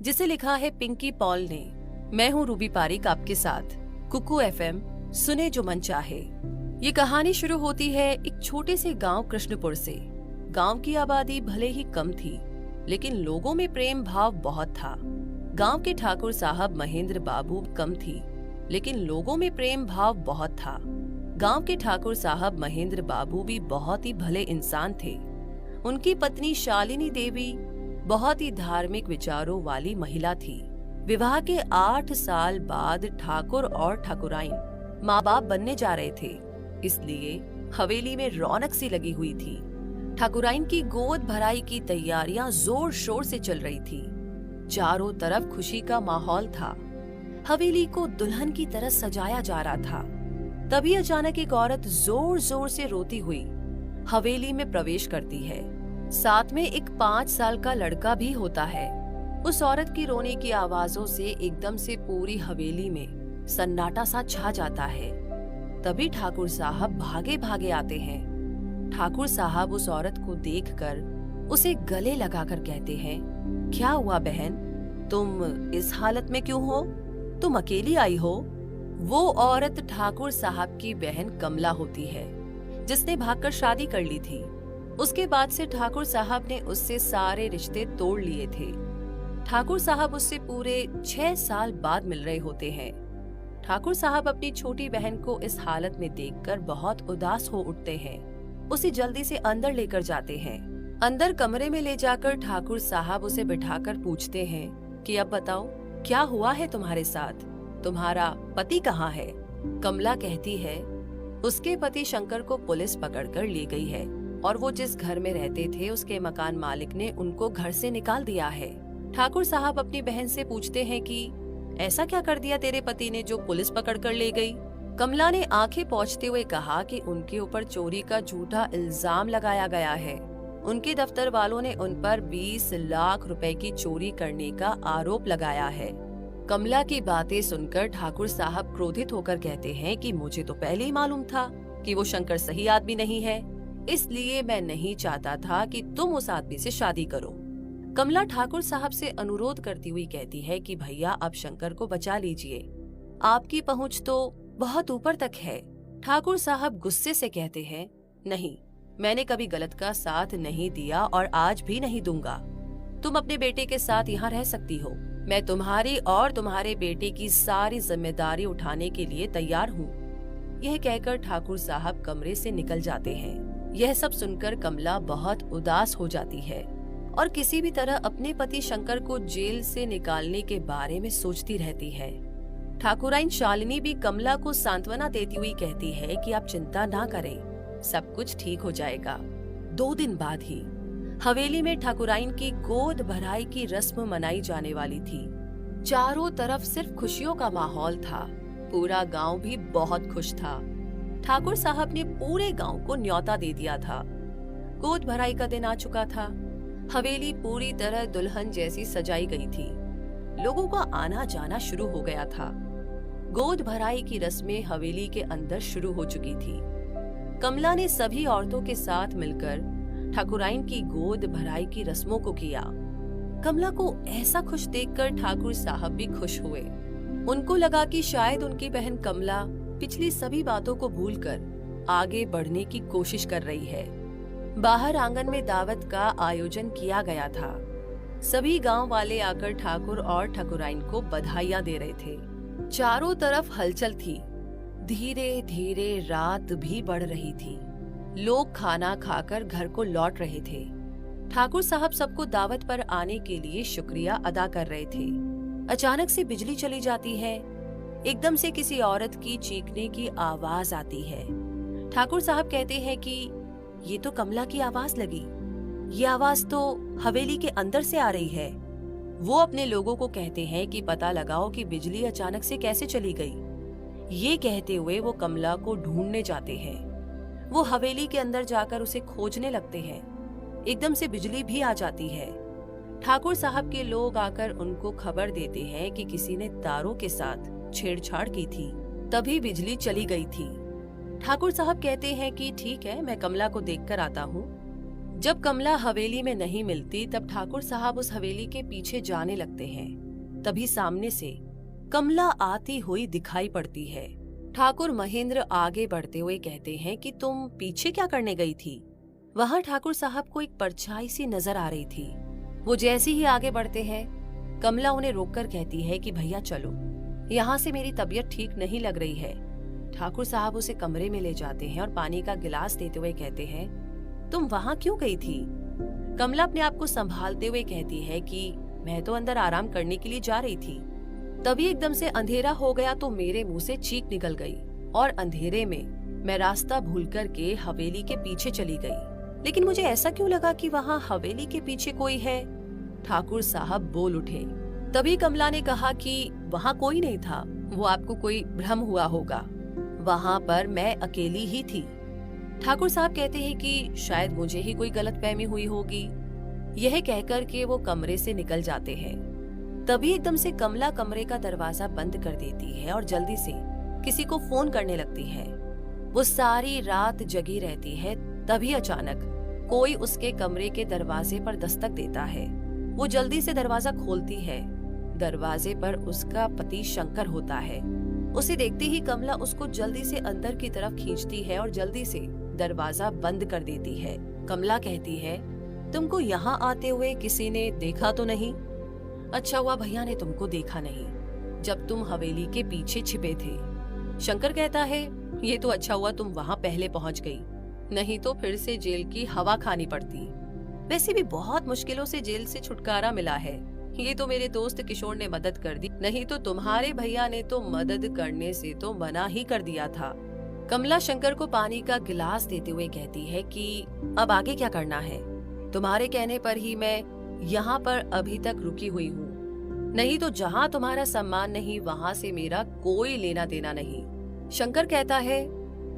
जिसे लिखा है पिंकी पॉल ने। मैं हूँ रूबी पारिक आपके साथ। कुकू एफएम, सुने जो मन चाहे। ये कहानी शुरू होती है एक छोटे से गांव कृष्णपुर से। गांव की आबादी भले ही कम थी, लेकिन लोगों में प्रेम भाव बहुत था। गांव के ठाकुर साहब महेंद्र बाबू कम थी, लेकिन लोगों में प्रेम भाव बहुत था। गांव के ठाकुर साहब महेंद्र बाबू भी बहुत ही भले इंसान थे। उनकी पत्नी शालिनी देवी बहुत ही धार्मिक विचारों वाली महिला थी। विवाह के 8 साल बाद ठाकुर और ठाकुराइन माँ बाप बनने जा रहे थे, इसलिए हवेली में रौनक सी लगी हुई थी। ठाकुराइन की गोद भराई की तैयारियां जोर शोर से चल रही थी। चारों तरफ खुशी का माहौल था। हवेली को दुल्हन की तरह सजाया जा रहा था। तभी अचानक एक औरत जोर जोर से रोती हुई हवेली में प्रवेश करती है। साथ में एक 5 साल का लड़का भी होता है। उस औरत की रोने की आवाजों से एकदम से पूरी हवेली में सन्नाटा सा छा जाता है। तभी ठाकुर साहब भागे भागे आते हैं। ठाकुर साहब उस औरत को देखकर उसे गले लगाकर कहते हैं, क्या हुआ बहन, तुम इस हालत में क्यों हो? तुम अकेली आई हो? वो औरत ठाकुर साहब की बहन कमला होती है, जिसने भागकर शादी कर ली थी। उसके बाद से ठाकुर साहब ने उससे सारे रिश्ते तोड़ लिए थे। ठाकुर साहब उससे पूरे 6 साल बाद मिल रहे होते हैं। ठाकुर साहब अपनी छोटी बहन को इस हालत में देखकर बहुत उदास हो उठते हैं। उसे जल्दी से अंदर लेकर जाते हैं। अंदर कमरे में ले जाकर ठाकुर साहब उसे बिठाकर पूछते हैं कि अब बताओ, क्या हुआ है तुम्हारे साथ? तुम्हारा पति कहाँ है? कमला कहती है, उसके पति शंकर को पुलिस पकड़कर ले गई है और वो जिस घर में रहते थे उसके मकान मालिक ने उनको घर से निकाल दिया है। ठाकुर साहब अपनी बहन से पूछते हैं कि ऐसा क्या कर दिया तेरे पति ने जो पुलिस पकड़कर ले गई? कमला ने आंखें पोंछते हुए कहा कि उनके ऊपर चोरी का झूठा इल्जाम लगाया गया है। उनके दफ्तर वालों ने उन पर 20 लाख रुपए की चोरी करने का आरोप लगाया है। कमला की बातें सुनकर ठाकुर साहब क्रोधित होकर कहते हैं कि मुझे तो पहले ही मालूम था कि वो शंकर सही आदमी नहीं है, इसलिए मैं नहीं चाहता था कि तुम उस आदमी से शादी करो। कमला ठाकुर साहब से अनुरोध करती हुई कहती है कि भैया आप शंकर को बचा लीजिए, आपकी पहुंच तो बहुत ऊपर तक है। ठाकुर साहब गुस्से से कहते हैं, नहीं, मैंने कभी गलत का साथ नहीं दिया और आज भी नहीं दूंगा। तुम अपने बेटे के साथ यहाँ रह सकती हो। मैं तुम्हारी और तुम्हारे बेटे की सारी जिम्मेदारी उठाने के लिए तैयार हूँ। यह कहकर ठाकुर साहब कमरे से निकल जाते हैं। यह सब सुनकर कमला बहुत उदास हो जाती है और किसी भी तरह अपने पति शंकर को जेल से निकालने के बारे में सोचती रहती है। ठाकुराइन शालिनी भी कमला को सांत्वना देती हुई कहती है कि आप चिंता ना करें, सब कुछ ठीक हो जाएगा। 2 दिन बाद ही हवेली में ठाकुराइन की गोद भराई की रस्म मनाई जाने वाली थी। चारों तरफ सिर्फ खुशियों का माहौल था। पूरा गांव भी बहुत खुश था। ठाकुर साहब ने पूरे गांव को न्योता दे दिया था। गोद भराई का दिन आ चुका था। हवेली पूरी तरह दुल्हन जैसी सजाई गई थी। लोगों का आना जाना शुरू हो गया था। गोद भराई की रस्में हवेली के अंदर शुरू हो चुकी थी। कमला ने सभी औरतों के साथ मिलकर ठाकुराइन की गोद भराई की रस्मों को किया। कमला को ऐसा खुश देखकर ठाकुर साहब भी खुश हुए। उनको लगा कि शायद उनकी बहन कमला पिछली सभी बातों को भूलकर आगे बढ़ने की कोशिश कर रही है। बाहर आंगन में दावत का आयोजन किया गया था। सभी गांव वाले आकर ठाकुर और ठाकुराइन को बधाइयां दे रहे थे। चारों तरफ हलचल थी। धीरे धीरे रात भी बढ़ रही थी। लोग खाना खाकर घर को लौट रहे थे। ठाकुर साहब सबको दावत पर आने के लिए शुक्रिया अदा कर रहे थे। अचानक से बिजली चली जाती है। एकदम से किसी औरत की चीखने की आवाज आती है। ठाकुर साहब कहते हैं कि ये तो कमला की आवाज लगी। ये आवाज तो हवेली के अंदर से आ रही है। वो अपने लोगों को कहते हैं कि पता लगाओ कि बिजली अचानक से कैसे चली गई। ये कहते हुए वो कमला को ढूंढने जाते हैं। वो हवेली के अंदर जाकर उसे खोजने लगते हैं। एकदम से बिजली भी आ जाती है। ठाकुर साहब के लोग आकर उनको खबर देते हैं कि किसी ने तारों के साथ छेड़छाड़ की थी, तभी बिजली चली गई थी। ठाकुर साहब कहते हैं कि ठीक है, मैं कमला को देखकर आता हूँ। जब कमला हवेली में नहीं मिलती तब ठाकुर साहब उस हवेली के पीछे जाने लगते हैं। तभी सामने से कमला आती हुई दिखाई पड़ती है। ठाकुर महेंद्र आगे बढ़ते हुए कहते हैं कि तुम पीछे क्या करने गई थी? वहाँ ठाकुर साहब को एक परछाई सी नजर आ रही थी। वो जैसे ही आगे बढ़ते हैं, कमला उन्हें रोककर कहती है कि भैया चलो, यहाँ से मेरी तबीयत ठीक नहीं लग रही है। ठाकुर साहब उसे कमरे में ले जाते हैं और पानी का गिलास देते हुए कहते हैं, तुम वहाँ क्यों गई थी? कमला अपने आप को संभालते हुए कहती है कि मैं तो अंदर आराम करने के लिए जा रही थी। तभी एकदम से अंधेरा हो गया तो मेरे मुंह से चीख निकल गई और अंधेरे में मैं रास्ता भूल कर के हवेली के पीछे चली गई। लेकिन मुझे ऐसा क्यों लगा कि वहाँ हवेली के पीछे कोई है? ठाकुर साहब बोल उठे। तभी कमला ने कहा कि वहाँ कोई नहीं था, वो आपको कोई भ्रम हुआ होगा, वहाँ पर मैं अकेली ही थी। ठाकुर साहब कहते हैं कि शायद मुझे ही कोई गलतफहमी हुई होगी। यह कहकर के वो कमरे से निकल जाते हैं। तभी एकदम से कमला कमरे का दरवाजा बंद कर देती है और जल्दी से किसी को फोन करने लगती है। वो सारी रात जगी रहती है। तभी अचानक कोई उसके कमरे के दरवाजे पर दस्तक देता है। वो जल्दी से दरवाजा खोलती है। दरवाजे पर उसका पति शंकर होता है। उसे देखते ही कमला उसको जल्दी से अंदर की तरफ खींचती है और जल्दी से दरवाजा बंद कर देती है। कमला कहती है, तुमको यहाँ आते हुए किसी ने देखा तो नहीं? अच्छा हुआ भैया ने तुमको देखा नहीं जब तुम हवेली के पीछे छिपे थे। शंकर कहता है, ये तो अच्छा हुआ तुम वहाँ पहले पहुँच गई, नहीं तो फिर से जेल की हवा खानी पड़ती। वैसे भी बहुत मुश्किलों से जेल से छुटकारा मिला है। ये तो मेरे दोस्त किशोर ने मदद कर दी, नहीं तो तुम्हारे भैया ने तो मदद करने से तो मना ही कर दिया था। कमला शंकर को पानी का गिलास देते हुए कहती है कि अब आगे क्या करना है? तुम्हारे कहने पर ही मैं यहाँ पर अभी तक रुकी हुई हूँ, नहीं तो जहाँ तुम्हारा सम्मान नहीं वहाँ से मेरा कोई लेना देना नहीं। शंकर कहता है,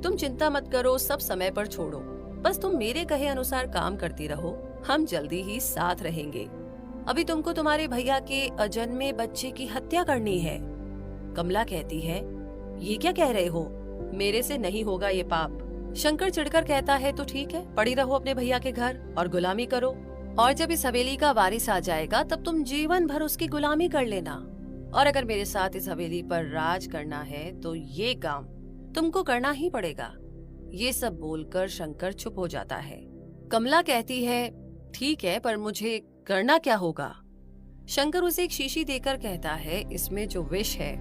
तुम चिंता मत करो, सब समय पर छोड़ो, बस तुम मेरे कहे अनुसार काम करती रहो, हम जल्दी ही साथ रहेंगे। अभी तुमको तुम्हारे भैया के अजन्मे बच्चे की हत्या करनी है। कमला कहती है, ये क्या कह रहे हो? मेरे से नहीं होगा ये पाप। शंकर चिढ़कर कहता है, तो ठीक है, पड़ी रहो अपने भैया के घर और गुलामी करो, और जब इस हवेली का वारिस आ जाएगा तब तुम जीवन भर उसकी गुलामी कर लेना। और अगर मेरे साथ इस हवेली पर राज करना है तो ये काम तुमको करना ही पड़ेगा। ये सब बोलकर शंकर चुप हो जाता है। कमला कहती है, ठीक है, पर मुझे करना क्या होगा? शंकर उसे एक शीशी देकर कहता है, इसमें जो विष है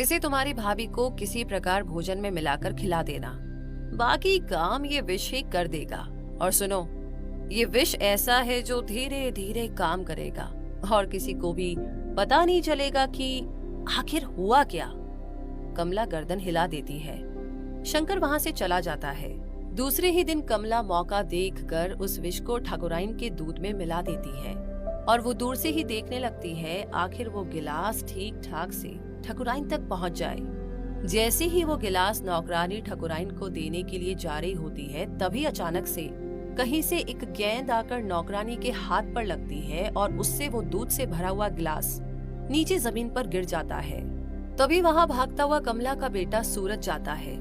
इसे तुम्हारी भाभी को किसी प्रकार भोजन में मिलाकर खिला देना, बाकी काम ये विष ही कर देगा। और सुनो, ये विष ऐसा है जो धीरे धीरे काम करेगा और किसी को भी पता नहीं चलेगा कि आखिर हुआ क्या। कमला गर्दन हिला देती है। शंकर वहाँ से चला जाता है। दूसरे ही दिन कमला मौका देखकर उस विष को ठाकुराइन के दूध में मिला देती है और वो दूर से ही देखने लगती है आखिर वो गिलास ठीक ठाक से ठाकुराइन तक पहुँच जाए। जैसे ही वो गिलास नौकरानी ठाकुराइन को देने के लिए जा रही होती है, तभी अचानक से कहीं से एक गेंद आकर नौकरानी के हाथ पर लगती है और उससे वो दूध से भरा हुआ गिलास नीचे जमीन पर गिर जाता है। तभी वहाँ भागता हुआ कमला का बेटा सूरज जाता है।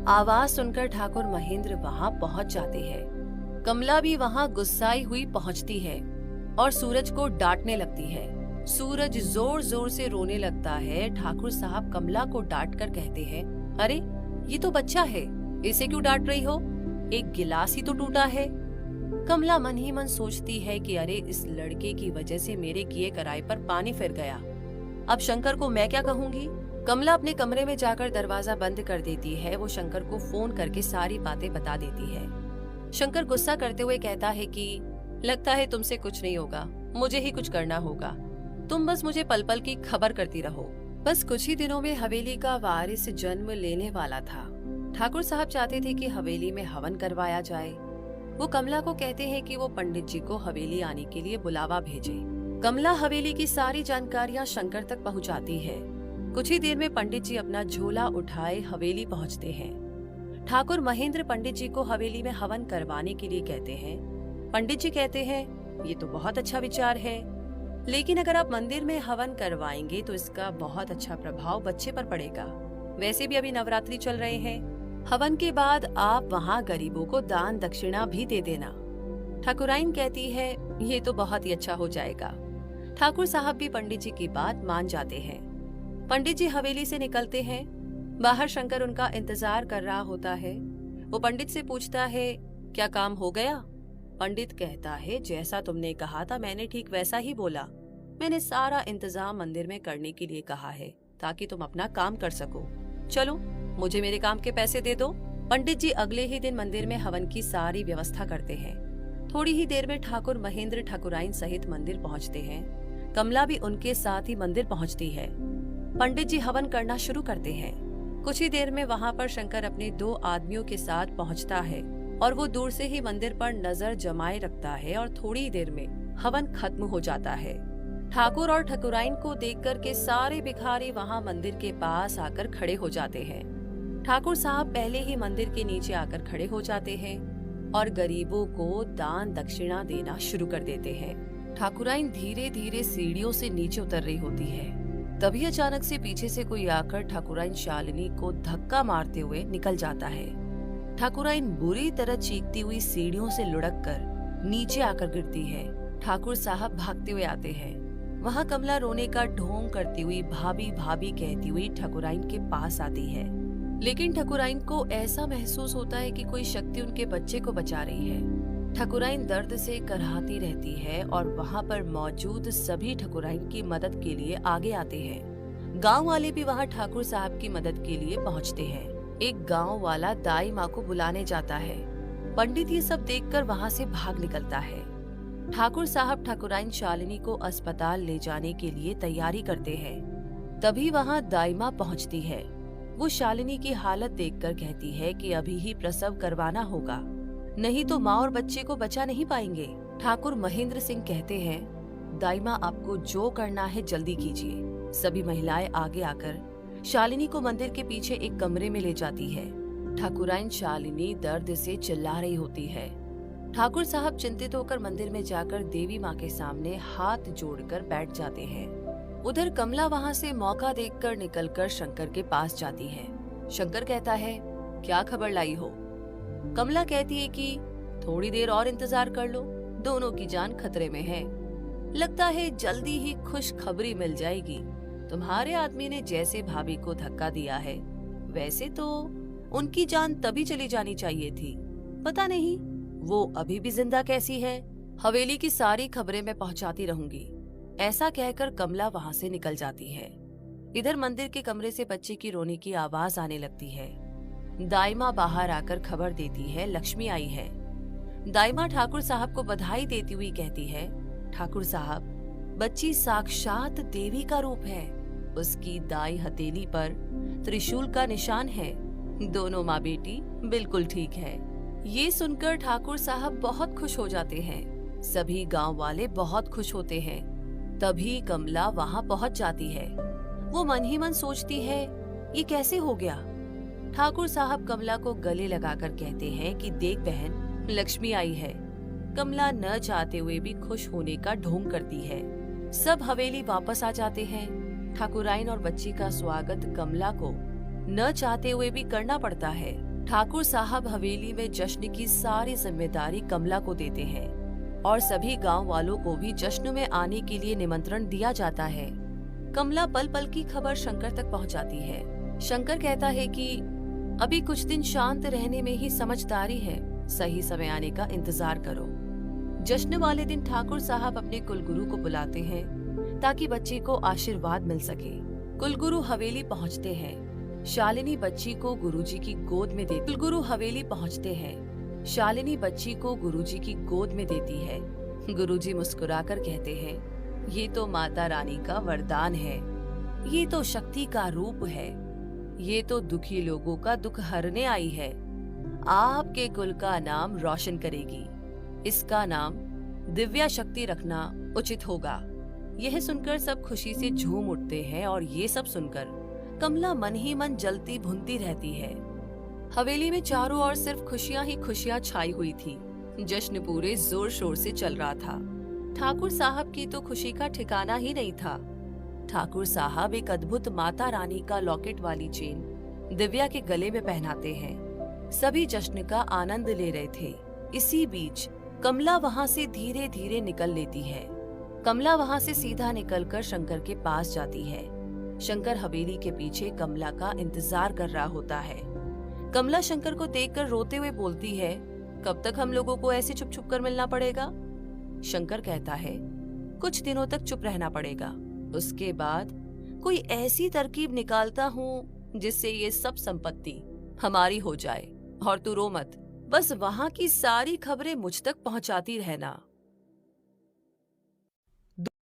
आवाज सुनकर ठाकुर महेंद्र वहाँ पहुँच जाते हैं। कमला भी वहाँ गुस्साई हुई पहुँचती है और सूरज को डांटने लगती है। सूरज जोर जोर से रोने लगता है। ठाकुर साहब कमला को डांट कर कहते हैं, अरे ये तो बच्चा है, इसे क्यों डांट रही हो? एक गिलास ही तो टूटा है। कमला मन ही मन सोचती है कि अरे इस लड़के की वजह से मेरे किए कराए पर पानी फिर गया, अब शंकर को मैं क्या कहूँगी। कमला अपने कमरे में जाकर दरवाजा बंद कर देती है। वो शंकर को फोन करके सारी बातें बता देती है। शंकर गुस्सा करते हुए कहता है कि लगता है तुमसे कुछ नहीं होगा, मुझे ही कुछ करना होगा, तुम बस मुझे पल पल की खबर करती रहो। बस कुछ ही दिनों में हवेली का वारिस जन्म लेने वाला था। ठाकुर साहब चाहते थे कि हवेली में हवन करवाया जाए। वो कमला को कहते हैं कि वो पंडित जी को हवेली आने के लिए बुलावा भेजे। कमला हवेली की सारी जानकारियां शंकर तक पहुंचाती है। कुछ ही देर में पंडित जी अपना झोला उठाए हवेली पहुंचते हैं। ठाकुर महेंद्र पंडित जी को हवेली में हवन करवाने के लिए कहते हैं। पंडित जी कहते हैं, ये तो बहुत अच्छा विचार है, लेकिन अगर आप मंदिर में हवन करवाएंगे तो इसका बहुत अच्छा प्रभाव बच्चे पर पड़ेगा। वैसे भी अभी नवरात्रि चल रहे हैं, हवन के बाद आप वहाँ गरीबों को दान दक्षिणा भी दे देना। ठाकुराइन कहती है, ये तो बहुत ही अच्छा हो जाएगा। ठाकुर साहब भी पंडित जी की बात मान जाते हैं। पंडित जी हवेली से निकलते हैं। बाहर शंकर उनका इंतजार कर रहा होता है। वो पंडित से पूछता है, क्या काम हो गया? पंडित कहता है, जैसा तुमने कहा था मैंने ठीक वैसा ही बोला। मैंने सारा इंतजाम मंदिर में करने के लिए कहा है ताकि तुम अपना काम कर सको। चलो, मुझे मेरे काम के पैसे दे दो। पंडित जी अगले ही दिन मंदिर में हवन की सारी व्यवस्था करते हैं। थोड़ी ही देर में ठाकुर महेंद्र ठाकुराइन सहित मंदिर पहुंचते हैं। कमला भी उनके साथ ही मंदिर पहुंचती है। पंडित जी हवन करना शुरू करते हैं। कुछ ही देर में वहां पर शंकर अपने 2 आदमियों के साथ पहुंचता है और वो दूर से ही मंदिर पर नजर जमाए रखता है और थोड़ी ही देर में हवन खत्म हो जाता है। ठाकुर और ठाकुराइन को देखकर के सारे भिखारी वहां मंदिर के पास आकर खड़े हो जाते हैं। ठाकुर साहब पहले ही मंदिर के नीचे आकर खड़े हो जाते हैं और गरीबों को दान दक्षिणा देना शुरू कर देते हैं। ठाकुराइन धीरे धीरे सीढ़ियों से नीचे उतर रही होती है। तभी अचानक से पीछे से कोई आकर ठाकुराइन शालिनी को धक्का मारते हुए निकल जाता है। ठाकुराइन बुरी तरह चीखती हुई सीढ़ियों से लुढ़क कर नीचे आकर गिरती है। ठाकुर साहब भागते हुए आते हैं। वहाँ कमला रोने का ढोंग करती हुई भाभी भाभी कहती हुई ठाकुराइन के पास आती है। लेकिन ठाकुराइन को ऐसा महसूस होता है कि कोई शक्ति उनके बच्चे को बचा रही है। ठाकुराइन दर्द से कराहती रहती है और वहाँ पर मौजूद सभी ठाकुराइन की मदद के लिए आगे आते हैं। गांव वाले भी वहाँ ठाकुर साहब की मदद के लिए पहुँचते हैं। एक गांव वाला दाई माँ को बुलाने जाता है। पंडित ये सब देखकर वहाँ से भाग निकलता है। ठाकुर साहब ठाकुराइन शालिनी को अस्पताल ले जाने के लिए तैयारी करते हैं। तभी वहाँ दाई माँ पहुँचती है। वो शालिनी की हालत देखकर कहती है कि अभी ही प्रसव करवाना होगा, नहीं तो माँ और बच्चे को बचा नहीं पाएंगे। ठाकुर महेंद्र सिंह कहते हैं, दाई माँ आपको जो करना है जल्दी कीजिए। सभी महिलाएं आगे आकर शालिनी को मंदिर के पीछे एक कमरे में ले जाती है। ठाकुराइन शालिनी दर्द से चिल्ला रही होती है। ठाकुर साहब चिंतित होकर मंदिर में जाकर देवी माँ के सामने हाथ जोड़कर बैठ जाते हैं। उधर कमला वहाँ से मौका देखकर निकलकर शंकर के पास जाती है। शंकर कहता है, क्या खबर लाई हो? कमला कहती है कि थोड़ी देर और इंतजार कर लो, दोनों की जान खतरे में है। लगता है जल्दी ही खुश खबरी मिल जाएगी। तुम्हारे आदमी ने जैसे भाभी को धक्का दिया है, वैसे तो उनकी जान तभी चली जानी चाहिए थी। पता नहीं वो अभी भी जिंदा कैसी है। हवेली की सारी खबरें मैं पहुंचाती रहूंगी। ऐसा कहकर कमला वहां से निकल जाती है। इधर मंदिर के कमरे से बच्चे की रोने की आवाज आने लगती है। दाईमा बाहर आकर खबर देती है, लक्ष्मी आई है। दाईमा ठाकुर साहब को बधाई देती हुई कहती है, ठाकुर साहब, बच्ची साक्षात देवी का रूप है। उसकी दाई हथेली पर त्रिशूल का निशान है। दोनों माँ बेटी बिल्कुल ठीक है। ये सुनकर ठाकुर साहब बहुत खुश हो जाते हैं। सभी गांव वाले बहुत खुश होते हैं। तभी कमला वहां पहुंच जाती है। वो मन ही मन सोचती है, ये कैसे हो गया? ठाकुर साहब कमला को गले लगाकर कहते हैं कि देख बहन, लक्ष्मी आई है। कमला न चाहते हुए भी खुश होने का ढोंग करती है। सब हवेली वापस आ जाते हैं। ठाकुराइन और बच्ची का स्वागत कमला को न चाहते हुए भी करना पड़ता है। ठाकुर साहब हवेली में जश्न की सारी जिम्मेदारी कमला को देते हैं और सभी गांव वालों को भी जश्न में आने के लिए निमंत्रण दिया जाता है। कमला पल पल की खबर शंकर तक पहुंचाती है। शंकर कहता है कि अभी कुछ दिन शांत रहने में ही समझदारी है, सही समय आने का इंतजार करो। जश्न वाले दिन ठाकुर साहब अपने कुलगुरु को बुलाते हैं ताकि बच्चे को आशीर्वाद मिल सके। कुलगुरु हवेली पहुंचते हैं। शालिनी बच्ची को गुरुजी की गोद में देती। कुलगुरु हवेली पहुंचते हैं। शालिनी बच्ची को गुरुजी की गोद में देती है। गुरुजी मुस्कुराकर कहते हैं, ये तो माता रानी का वरदान है। ये तो शक्ति का रूप है। ये तो दुखी लोगों का दुख हरने आई है। आपके कुल का नाम रोशन करेगी। इसका नाम दिव्या शक्ति रखना उचित होगा। यह सुनकर सब खुशी से झूम उठते हैं और ये सब सुनकर कमला मन ही मन जलती भुनती रहती है। हवेली में चारों ओर सिर्फ खुशियां ही खुशियां छाई हुई थी। जश्न पूरे जोर शोर से चल रहा था। ठाकुर साहब की तो खुशी का ठिकाना ही नहीं था। ठाकुर साहब एक अद्भुत माता रानी का लॉकेट वाली चेन दिव्या के गले में पहनाते हैं। सभी जश्न का आनंद ले रहे थे। इसी बीच कमला वहां से धीरे धीरे निकल लेती है। कमला वहां से सीधा निकलकर शंकर के पास जाती है। शंकर हवेली के पीछे कमला का इंतजार कर रहा होता है। कमला शंकर को देखकर रोते हुए बोलती है, कब तक हम लोगों को ऐसे छुप छुप कर मिलना पड़ेगा? शंकर कहता है, कुछ दिनों तक चुप रहना पड़ेगा, उसके बाद कोई ऐसी तरकीब निकालता हूँ जिससे ये सब संपत्ति हमारी हो जाए। और तू रो मत, बस वहां की सारी खबरें मुझ तक पहुंचाती रहना।